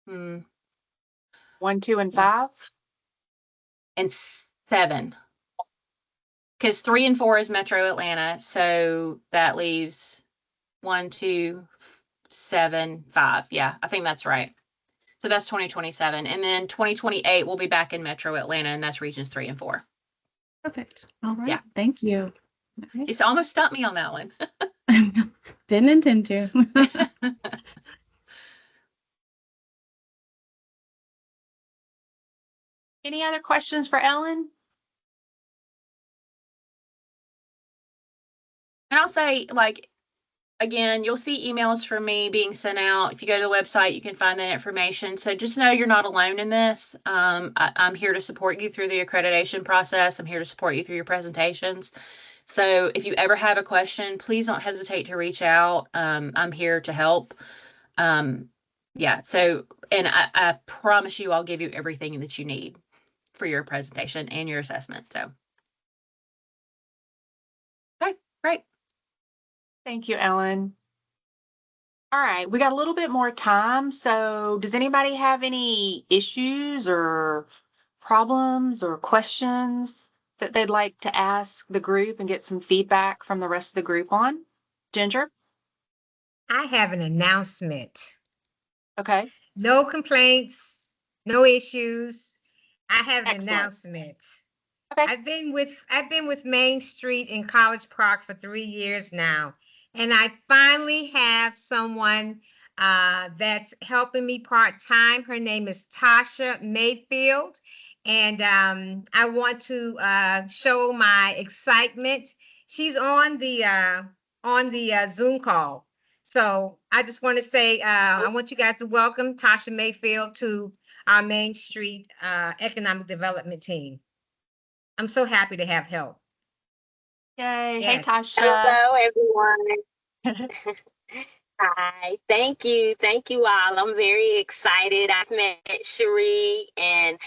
1, 2, and 5. and 7. Because 3 and 4 is Metro Atlanta. So that leaves 1, 2, 7, 5. Yeah, I think that's right. So that's 2027. And then 2028 we'll be back in Metro Atlanta, and that's regions 3 and 4. Perfect. All right. Yeah. Thank you. Okay. It's almost stumped me on that one. Didn't intend to. Any other questions for Ellen? And I'll say, like, again, you'll see emails from me being sent out. If you go to the website, you can find that information. So just know you're not alone in this. I'm here to support you through the accreditation process. I'm here to support you through your presentations. So if you ever have a question, please don't hesitate to reach out. I'm here to help. Yeah, so, and I promise you I'll give you everything that you need for your presentation and your assessment. So, okay, great. Thank you, Ellen. All right, we got a little bit more time. So does anybody have any issues or problems or questions that they'd like to ask the group and get some feedback from the rest of the group on? Ginger? I have an announcement. Okay. No complaints, no issues. I have an Excellent. announcement. Okay. I've been with Main Street in College Park for 3 years now, and I finally have someone that's helping me part-time. Her name is Tasha Mayfield, and I want to show my excitement. She's on the Zoom call. So I just want to say, I want you guys to welcome Tasha Mayfield to our Main Street Economic Development team. I'm so happy to have help. Yay. Yes. Hey, Tasha. Hello, everyone. Hi, thank you. Thank you all. I'm very excited. I've met Cherie and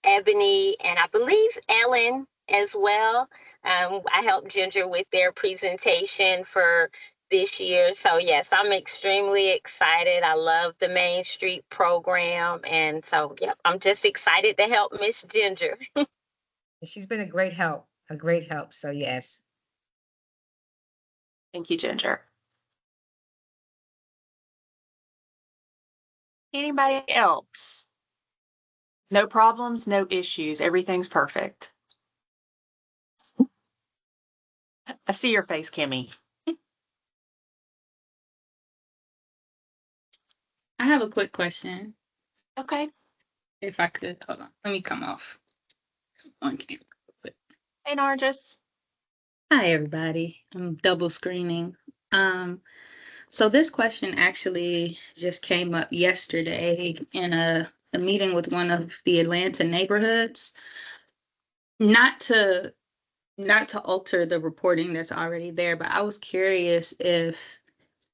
Ebony, and I believe Ellen as well. I helped Ginger with their presentation for this year. So yes, I'm extremely excited. I love the Main Street program. And so, yep, I'm just excited to help Miss Ginger. She's been a great help, So yes. Thank you, Ginger. Anybody else? No problems, no issues. Everything's perfect. I see your face, Kimmy. I have a quick question. Okay. If I could, hold on. Let me come off on camera. Hey, Nargis. Hi, everybody. I'm double screening. So this question actually just came up yesterday in a meeting with one of the Atlanta neighborhoods. Not to alter the reporting that's already there, but I was curious if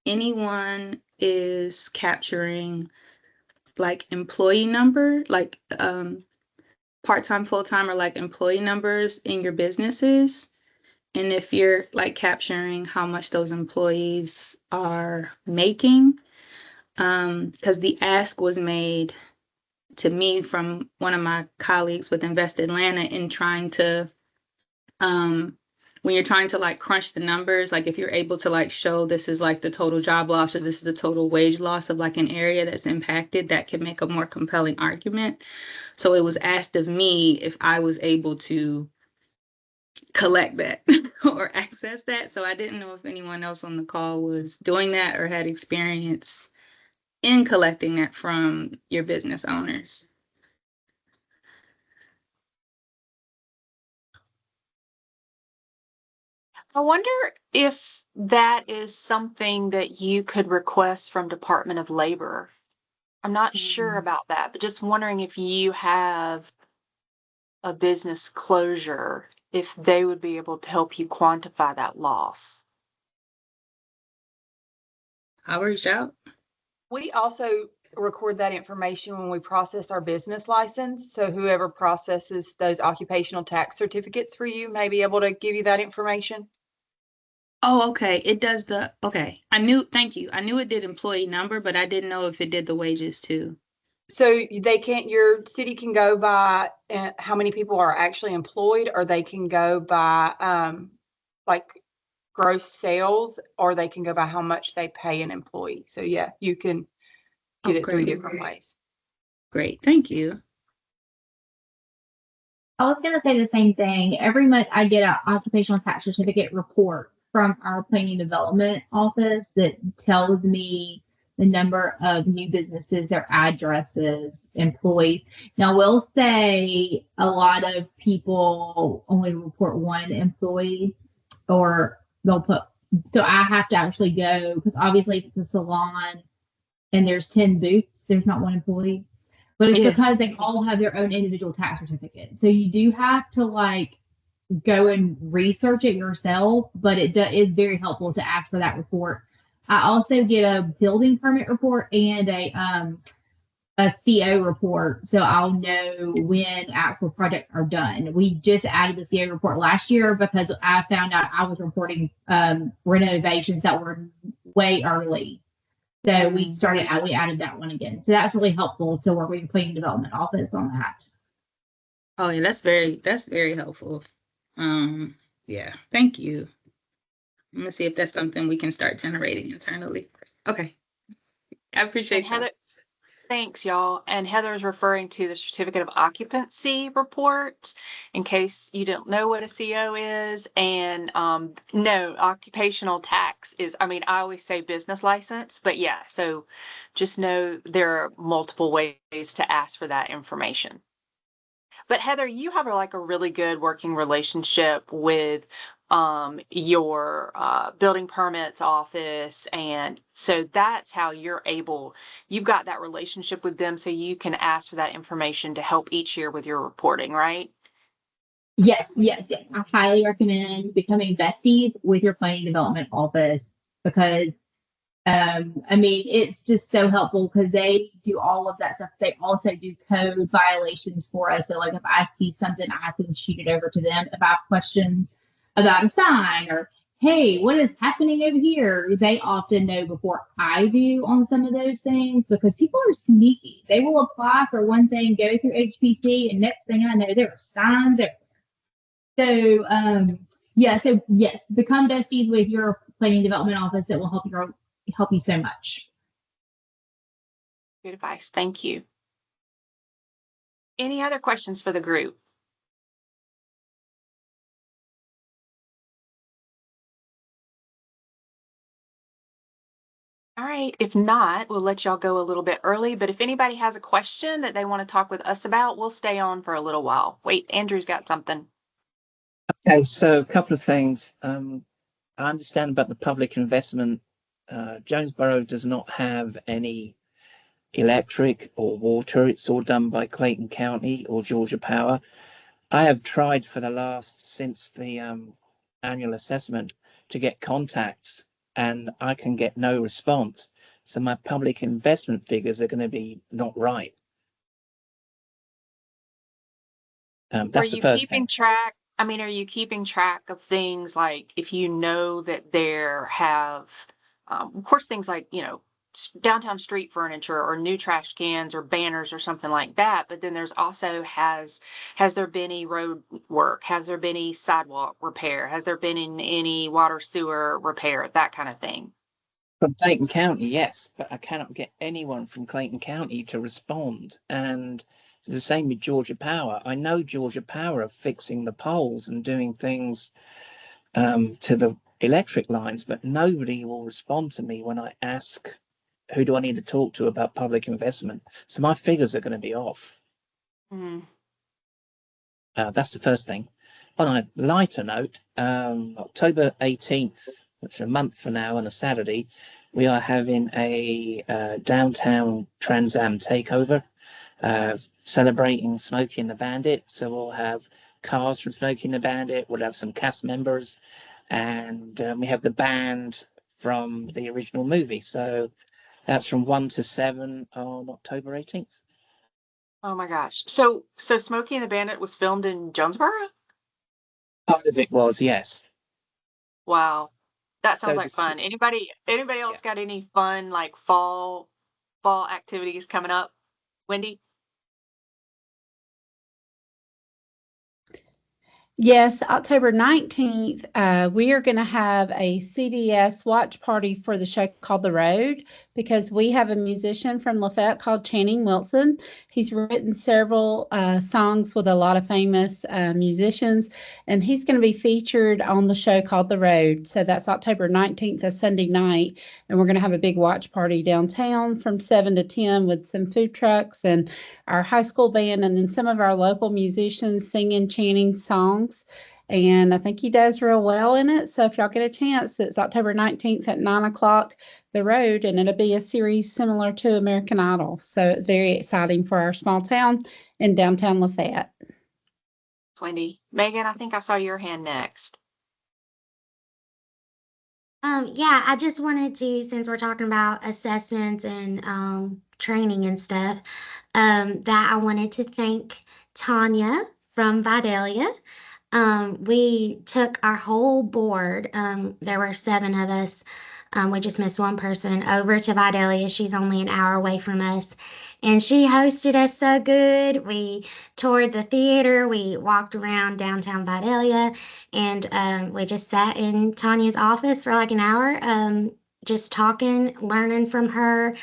anyone is capturing like employee number, like part-time, full-time, or like employee numbers in your businesses. And if you're like capturing how much those employees are making, because the ask was made to me from one of my colleagues with Invest Atlanta in trying to, when you're trying to like crunch the numbers, like if you're able to like show this is like the total job loss or this is the total wage loss of like an area that's impacted, that can make a more compelling argument. So it was asked of me if I was able to collect that or access that. So I didn't know if anyone else on the call was doing that or had experience in collecting that from your business owners. I wonder if that is something that you could request from Department of Labor. I'm not sure about that, but just wondering if you have a business closure, if they would be able to help you quantify that loss. I'll reach out. We also record that information when we process our business license. So whoever processes those occupational tax certificates for you may be able to give you that information. Oh, okay. It does okay. Thank you. I knew it did employee number, but I didn't know if it did the wages too. So your city can go by how many people are actually employed, or they can go by like gross sales, or they can go by how much they pay an employee. So yeah, you can get it 3 different ways. Great. Thank you. I was going to say the same thing. Every month I get an occupational tax certificate report from our planning development office that tells me the number of new businesses, their addresses, employees. Now, we'll say a lot of people only report one employee, or they'll put, so I have to actually go, because obviously if it's a salon and there's 10 booths, there's not one employee. But it's because they all have their own individual tax certificate. So you do have to like go and research it yourself, but it is very helpful to ask for that report. I also get a building permit report and a CO report, so I'll know when actual projects are done. We just added the CO report last year because I found out I was reporting renovations that were way early. So we added that one again. So that's really helpful to work with the planning development office on that. Oh yeah, that's very helpful. Yeah, thank you. I'm gonna see if that's something we can start generating internally. Okay. I appreciate you. Heather, thanks y'all. And Heather is referring to the certificate of occupancy report in case you don't know what a CO is. And no, occupational tax is, I always say business license, but yeah, so just know there are multiple ways to ask for that information. But Heather, you have like a really good working relationship with your building permits office, and so that's how you've got that relationship with them, so you can ask for that information to help each year with your reporting, right? Yes. I highly recommend becoming besties with your planning development office, because it's just so helpful because they do all of that stuff. They also do code violations for us. So like if I see something, I can shoot it over to them. If I have questions about a sign, or hey, what is happening over here? They often know before I do on some of those things, because people are sneaky. They will apply for one thing, go through HPC, and next thing I know, there are signs everywhere. So so yes, become besties with your planning development office. That will help you so much. Good advice. Thank you. Any other questions for the group? All right. right. If not, we'll let y'all go a little bit early. But if anybody has a question that they want to talk with us about, we'll stay on for a little while. Wait, Andrew's got something. Okay, so a couple of things. I understand about the public investment. Jonesboro does not have any electric or water. It's all done by Clayton County or Georgia Power. I have tried for the last, since the annual assessment, to get contacts, and I can get no response. So my public investment figures are going to be not right. That's the first thing. Track? I mean, are you keeping track of things like if you know that there have, of course, things like, downtown street furniture or new trash cans or banners or something like that. But then there's also has there been any road work? Has there been any sidewalk repair? Has there been any water sewer repair? That kind of thing. From Clayton County, yes, but I cannot get anyone from Clayton County to respond. And it's the same with Georgia Power. I know Georgia Power are fixing the poles and doing things to the electric lines, but nobody will respond to me when I ask, who do I need to talk to about public investment? So my figures are going to be off. That's the first thing. On a lighter note, October 18th, which is a month from now on a Saturday, we are having a downtown Trans Am takeover, celebrating Smokey and the Bandit. So we'll have cars from Smokey and the Bandit, we'll have some cast members, and we have the band from the original movie. So that's from 1 to 7 on October 18th. Oh my gosh. So Smokey and the Bandit was filmed in Jonesboro? Part of it was, yes. Wow. That sounds So like fun. Anybody else got any fun like fall activities coming up? Wendy? Yes, October 19th, we are going to have a CBS watch party for the show called The Road, because we have a musician from Lafayette called Channing Wilson. He's written several songs with a lot of famous musicians, and he's going to be featured on the show called The Road. So that's October 19th, a Sunday night, and we're going to have a big watch party downtown from 7 to 10 with some food trucks and our high school band, and then some of our local musicians singing Channing songs. And I think he does real well in it. So if y'all get a chance, it's October 19th at 9 o'clock, The Road, and it'll be a series similar to American Idol. So it's very exciting for our small town in downtown Lafayette. Wendy. Megan, I think I saw your hand next. Yeah, I just wanted to, since we're talking about assessments and training and stuff, that I wanted to thank Tanya from Vidalia. We took our whole board, there were 7 of us, we just missed one person, over to Vidalia. She's only an hour away from us, and she hosted us so good. We toured the theater, we walked around downtown Vidalia, and we just sat in Tanya's office for like an hour, just talking, learning from her.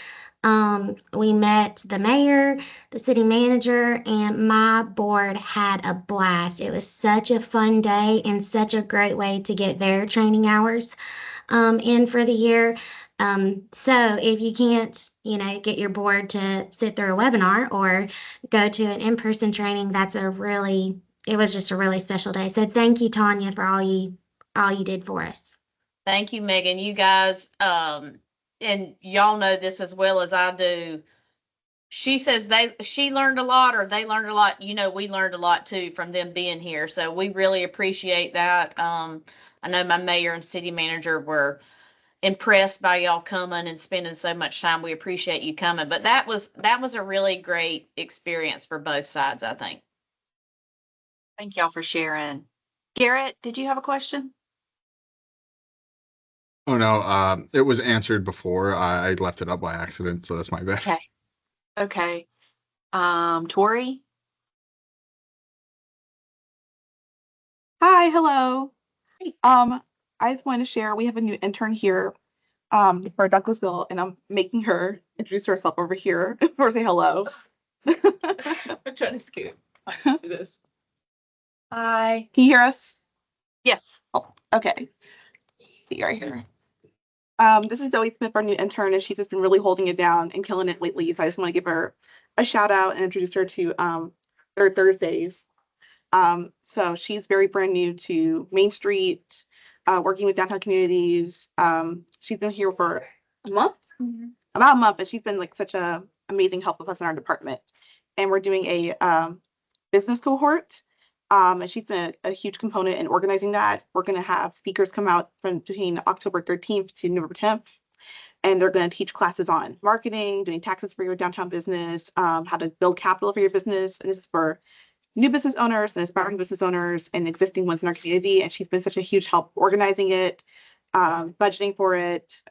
We met the mayor, the city manager, and my board had a blast. It was such a fun day and such a great way to get their training hours in for the year. So if you can't, get your board to sit through a webinar or go to an in-person training, it was just a really special day. So thank you, Tanya, for all you did for us. Thank you, Megan. You guys, and y'all know this as well as I do. She says she learned a lot, or they learned a lot. We learned a lot too from them being here. So we really appreciate that. I know my mayor and city manager were impressed by y'all coming and spending so much time. We appreciate you coming. But that was a really great experience for both sides, I think. Thank y'all for sharing. Garrett, did you have a question? Oh, no, it was answered before. I left it up by accident, so that's my bad. Okay. Tori? Hi, hello. I just wanted to share, we have a new intern here for Douglasville, and I'm making her introduce herself over here or say hello. I'm trying to scoot to this. Hi. Can you hear us? Yes. Oh, okay. See you right here. This is Zoe Smith, our new intern, and she's just been really holding it down and killing it lately. So I just want to give her a shout out and introduce her to Third Thursdays. So she's very brand new to Main Street, working with downtown communities. She's been here for a month, about a month, and she's been like such a amazing help with us in our department. And we're doing a business cohort. And she's been a huge component in organizing that. We're going to have speakers come out from between October 13th to November 10th. And they're going to teach classes on marketing, doing taxes for your downtown business, how to build capital for your business. And this is for new business owners and aspiring business owners and existing ones in our community. And she's been such a huge help organizing it, budgeting for it.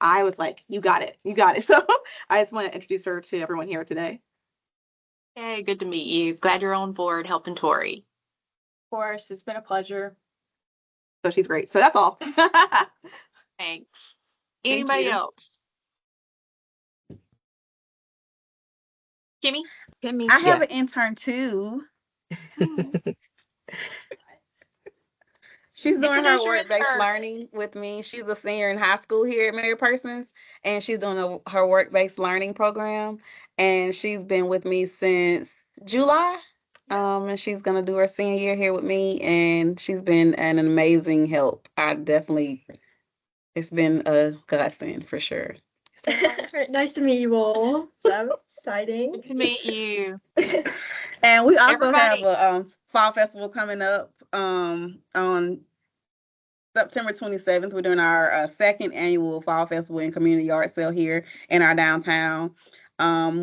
I was like, you got it. You got it. So I just want to introduce her to everyone here today. Hey, good to meet you. Glad you're on board helping Tori. Of course, it's been a pleasure. So she's great. So that's all. Thanks. Thank Anybody you. else? Kimmy? I have an intern too. She's doing her Introduce your work-based intern. learning with me. She's a senior in high school here at Mary Persons, and she's doing her work-based learning program. And she's been with me since July. And she's gonna do her senior year here with me, and she's been an amazing help. It's been a godsend for sure. Nice to meet you all. So exciting. Good to meet you. And we also Everybody- have a fall festival coming up on September 27th. We're doing our second annual fall festival and community yard sale here in our downtown.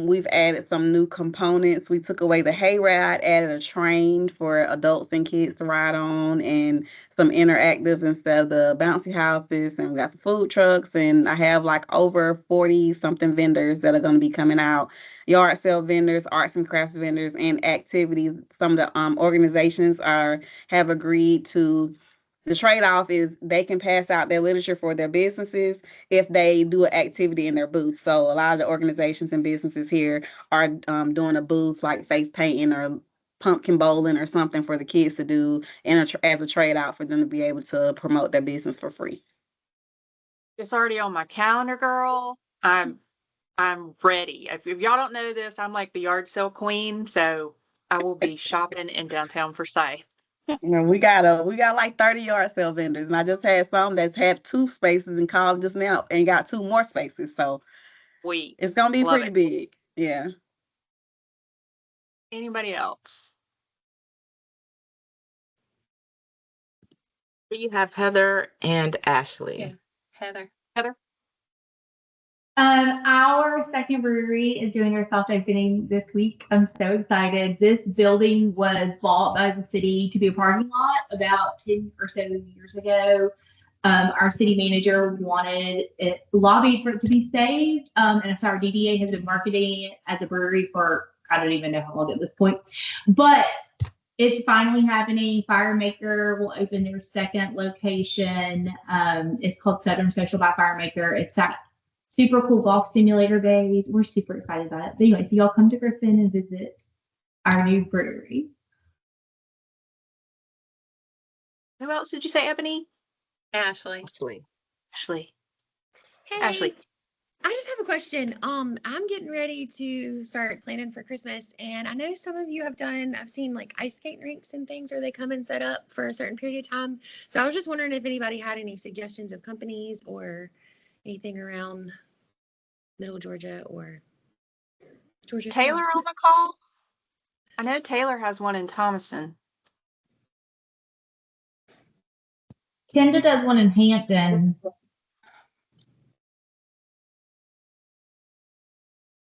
We've added some new components. We took away the hayride, added a train for adults and kids to ride on, and some interactives instead of the bouncy houses. And we got some food trucks, and I have like over 40 something vendors that are going to be coming out. Yard sale vendors, arts and crafts vendors, and activities. Some of the organizations have agreed to. The trade-off is they can pass out their literature for their businesses if they do an activity in their booth. So a lot of the organizations and businesses here are doing a booth like face painting or pumpkin bowling or something for the kids to do as a trade-out for them to be able to promote their business for free. It's already on my calendar, girl. I'm ready. If y'all don't know this, I'm like the yard sale queen, so I will be shopping in downtown Forsyth. We got like 30 yard sale vendors, and I just had some that's had 2 spaces and called just now and got 2 more spaces. So it's gonna be Love pretty it. big. Yeah. Anybody else? You have Heather and Ashley. Yeah. Heather. Our second brewery is doing their soft opening this week. I'm so excited. This building was bought by the city to be a parking lot about 10 or so years ago. Our city manager wanted it lobbied for it to be saved. And so our DDA has been marketing it as a brewery for I don't even know how long at this point. But it's finally happening. Firemaker will open their second location. It's called Southern Social by Firemaker. It's got super cool golf simulator days. We're super excited about it. But anyway, so y'all come to Griffin and visit our new brewery. Who else did you say, Ebony? Ashley. Ashley. Hey, Ashley. I just have a question. I'm getting ready to start planning for Christmas, and I know some of you I've seen like ice skate rinks and things where they come and set up for a certain period of time. So I was just wondering if anybody had any suggestions of companies or anything around Middle Georgia or Georgia. Taylor on the call? I know Taylor has one in Thomaston. Kenda does one in Hampton.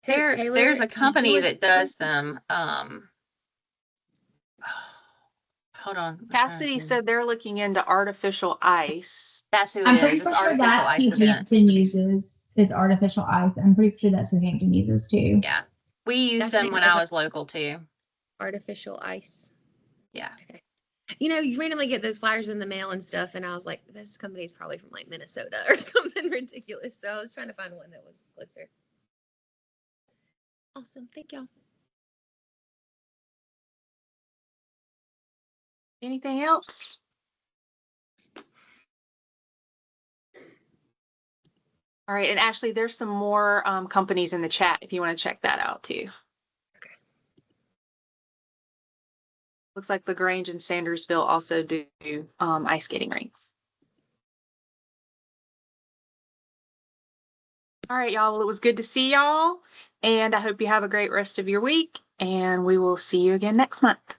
There's a company that does them. Hold on. Cassidy said they're looking into artificial ice. That's who I'm it pretty is. It's sure artificial that's ice who events. Hampton uses is artificial ice. I'm pretty sure that's who Hampton uses too. Yeah. We used That's them the when name I of it. was local too. Artificial ice. Yeah. Okay. You know, you randomly get those flyers in the mail and stuff, and I was like, this company's probably from like Minnesota or something ridiculous. So I was trying to find one that was closer. Awesome. Thank y'all. Anything else? All right, and Ashley, there's some more companies in the chat if you want to check that out too. Okay. Looks like LaGrange and Sandersville also do ice skating rinks. All right, y'all. Well, it was good to see y'all, and I hope you have a great rest of your week, and we will see you again next month.